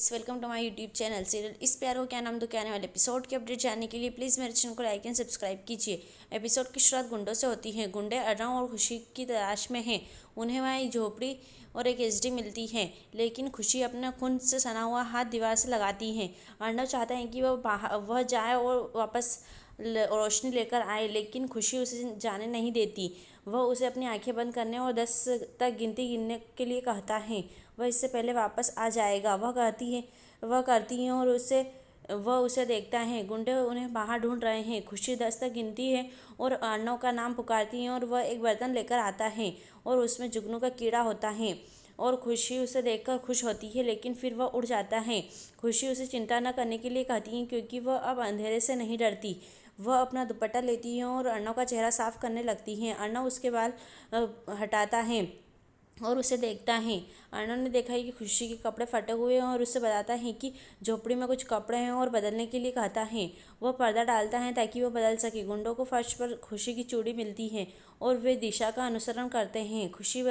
Welcome to my YouTube channel serial इस प्यार को क्या नाम दो के आने वाले एपिसोड के अपडेट जानने के लिए प्लीज़ मेरे चैनल को लाइक एंड सब्सक्राइब कीजिए। एपिसोड की शुरुआत गुंडों से होती है। गुंडे अर्नव और खुशी की तलाश में हैं। उन्हें वहाँ एक झोपड़ी और एक एसडी मिलती है, लेकिन खुशी अपना खून से सना हुआ हाथ दीवार से लगाती है। अर्नव चाहता है कि वह जाए और वापस रोशनी लेकर आए, लेकिन खुशी उसे जाने नहीं देती। वह उसे अपनी आंखें बंद करने और 10 तक गिनने के लिए कहता है। वह इससे पहले वापस आ जाएगा, वह करती है और वह उसे देखता है। गुंडे उन्हें बाहर ढूंढ रहे हैं। खुशी 10 तक गिनती है और अर्नव का नाम पुकारती है और वह एक बर्तन लेकर आता है और उसमें जुगनू का कीड़ा होता है और खुशी उसे देखकर खुश होती है, लेकिन फिर वह उड़ जाता है। खुशी उसे चिंता न करने के लिए कहती है क्योंकि वह अब अंधेरे से नहीं डरती। वह अपना दुपट्टा लेती है और अर्नव का चेहरा साफ करने लगती है। अर्नव उसके बाल हटाता है और उसे देखता है। अर्नव ने देखा है कि खुशी के कपड़े फटे हुए हैं और उसे बताता है कि झोपड़ी में कुछ कपड़े हैं और बदलने के लिए कहता है। वह पर्दा डालता है ताकि वह बदल सके। गुंडों को फर्श पर खुशी की चूड़ी मिलती है और वे दिशा का अनुसरण करते हैं। खुशी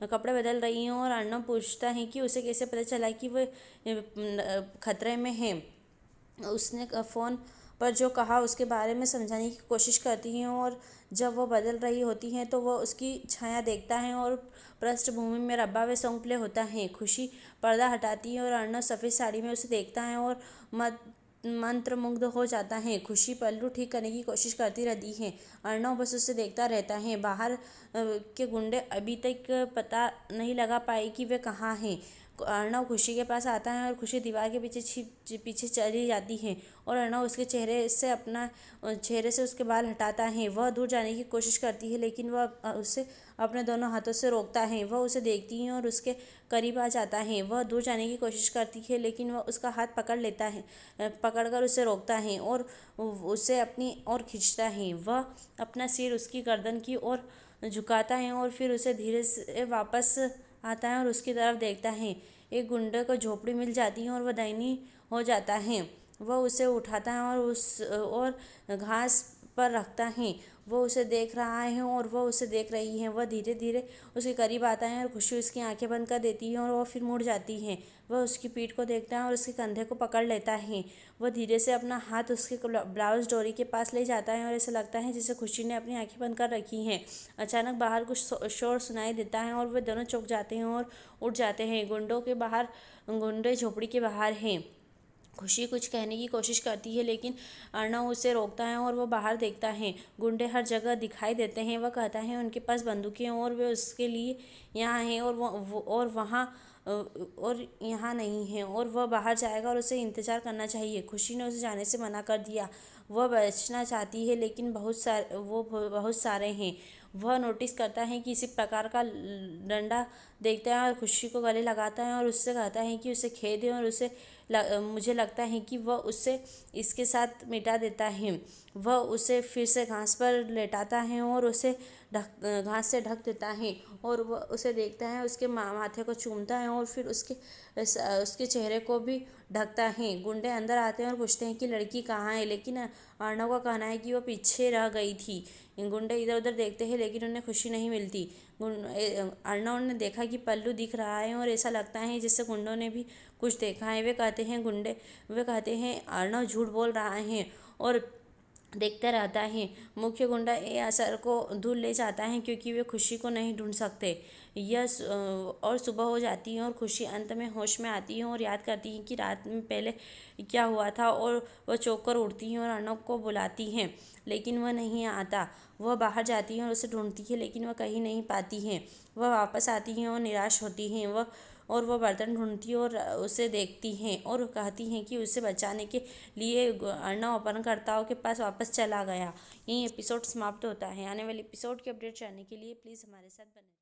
कपड़े बदल रही है और अर्नव पूछता है कि उसे कैसे पता चला कि वह खतरे में है। उसने फ़ोन पर जो कहा उसके बारे में समझाने की कोशिश करती है और जब वह बदल रही होती है तो वह उसकी छाया देखता है और पृष्ठभूमि में रब्बा व सौंपले होता है। खुशी पर्दा हटाती है और अर्नव सफ़ेद साड़ी में उसे देखता है और मंत्रमुग्ध हो जाता है। खुशी पल्लू ठीक करने की कोशिश करती रहती है। अर्नव बस उसे देखता रहता है। बाहर के गुंडे अभी तक पता नहीं लगा पाए कि वे कहाँ हैं। अर्नव खुशी के पास आता है और खुशी दीवार के पीछे चली जाती है और अर्नव उसके चेहरे से उसके बाल हटाता है। वह दूर जाने की कोशिश करती है, लेकिन वह उसे अपने दोनों हाथों से रोकता है। वह उसे देखती है और उसके करीब आ जाता है। वह दूर जाने की कोशिश करती है, लेकिन वह उसका हाथ पकड़कर उसे रोकता है और उसे अपनी ओर खींचता है। वह अपना सिर उसकी गर्दन की ओर झुकाता है और फिर उसे धीरे से वापस आता है और उसकी तरफ देखता है। एक गुंडे को झोपड़ी मिल जाती है और वह दयनीय हो जाता है। वह उसे उठाता है और घास पर रखता है। वह उसे देख रहा है और वह उसे देख रही है। वह धीरे धीरे उसके करीब आता है और खुशी उसकी आंखें बंद कर देती है और वह फिर मुड़ जाती है। वह उसकी पीठ को देखता है और उसके कंधे को पकड़ लेता है। वह धीरे से अपना हाथ उसके ब्लाउज डोरी के पास ले जाता है और ऐसा लगता है जैसे खुशी ने अपनी आंखें बंद कर रखी हैं। अचानक बाहर कुछ शोर सुनाई देता है और वे दोनों चौंक जाते हैं और उठ जाते हैं। गुंडे झोपड़ी के बाहर हैं। खुशी कुछ कहने की कोशिश करती है, लेकिन अर्नव उसे रोकता है और वह बाहर देखता है। गुंडे हर जगह दिखाई देते हैं। वह कहता है उनके पास बंदूकें हैं और वे उसके लिए यहाँ हैं और यहाँ नहीं है और वह बाहर जाएगा और उसे इंतज़ार करना चाहिए। खुशी ने उसे जाने से मना कर दिया। वह बचना चाहती है, लेकिन बहुत सारे हैं। वह नोटिस करता है कि इसी प्रकार का डंडा देखता है और खुशी को गले लगाता है और उससे कहता है कि उसे खेद है और मुझे लगता है कि वह उसे इसके साथ मिटा देता है। वह उसे फिर से घास पर लेटाता है और उसे घास से ढक देता है और वह उसे देखता है, उसके माथे को चूमता है और फिर उसके चेहरे को भी ढकता है। गुंडे अंदर आते हैं और पूछते हैं कि लड़की कहाँ है, लेकिन अर्नव का कहना है कि वह पीछे रह गई थी। गुंडे इधर उधर देखते हैं, लेकिन उन्हें खुशी नहीं मिलती। अर्नव ने देखा कि पल्लू दिख रहा है और ऐसा लगता है जैसे गुंडों ने भी कुछ देखा है। वे कहते हैं अर्नव झूठ बोल रहा है और देखता रहता है। मुख्य गुंडा ए असर को दूर ले जाता है क्योंकि वे खुशी को नहीं ढूंढ सकते। और सुबह हो जाती है और खुशी अंत में होश में आती है और याद करती है कि रात में पहले क्या हुआ था और वह चौंक कर उठती है और अर्नव को बुलाती है, लेकिन वह नहीं आता। वह बाहर जाती है और उसे ढूंढती है, लेकिन वह कहीं नहीं पाती है। वह वापस आती है और निराश होती है। वह बर्तन ढूंढती है और उसे देखती हैं और कहती हैं कि उसे बचाने के लिए अर्नव अपहरणकर्ताओं के पास वापस चला गया। यही एपिसोड समाप्त होता है। आने वाले एपिसोड के अपडेट जानने के लिए प्लीज़ हमारे साथ बने।